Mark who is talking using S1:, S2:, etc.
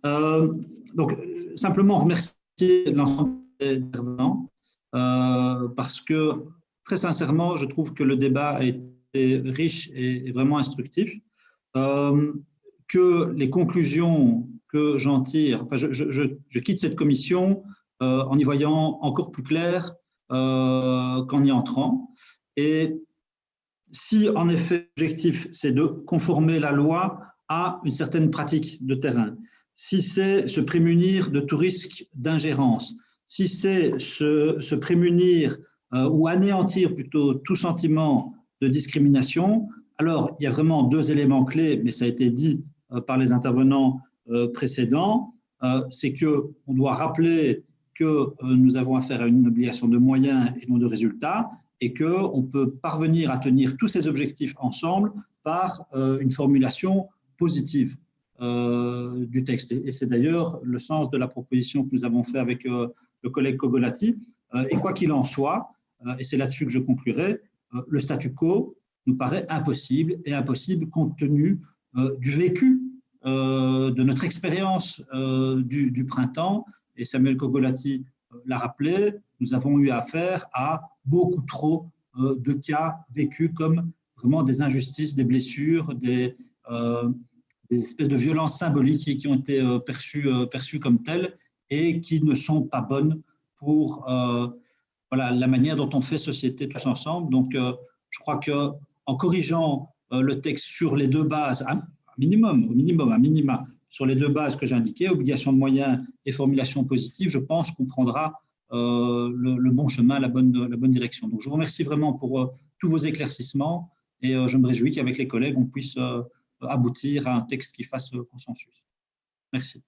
S1: Donc, simplement remercier l'ensemble des intervenants parce que, très sincèrement, je trouve que le débat a été riche et vraiment instructif. Que les conclusions que j'en tire, enfin, je quitte cette commission en y voyant encore plus clair qu'en y entrant. Et si, en effet, l'objectif, c'est de conformer la loi à une certaine pratique de terrain, si c'est se prémunir de tout risque d'ingérence, si c'est se prémunir ou anéantir plutôt tout sentiment de discrimination, alors il y a vraiment deux éléments clés, mais ça a été dit par les intervenants précédents, c'est qu'on doit rappeler que nous avons affaire à une obligation de moyens et non de résultats, et qu'on peut parvenir à tenir tous ces objectifs ensemble par une formulation positive du texte. Et c'est d'ailleurs le sens de la proposition que nous avons faite avec le collègue Kogolati. Et quoi qu'il en soit, et c'est là-dessus que je conclurai, le statu quo nous paraît impossible, et impossible compte tenu du vécu, de notre expérience du printemps. Et Samuel Kogolati l'a rappelé, nous avons eu affaire à beaucoup trop de cas vécus comme vraiment des injustices, des blessures, des espèces de violences symboliques qui ont été perçues comme telles et qui ne sont pas bonnes pour voilà, la manière dont on fait société tous ensemble. Donc, je crois qu'en corrigeant le texte sur les deux bases, à minima, sur les deux bases que j'ai indiquées, obligation de moyens et formulation positive, je pense qu'on prendra le bon chemin, la bonne direction. Donc, je vous remercie vraiment pour tous vos éclaircissements et je me réjouis qu'avec les collègues, on puisse aboutir à un texte qui fasse consensus. Merci.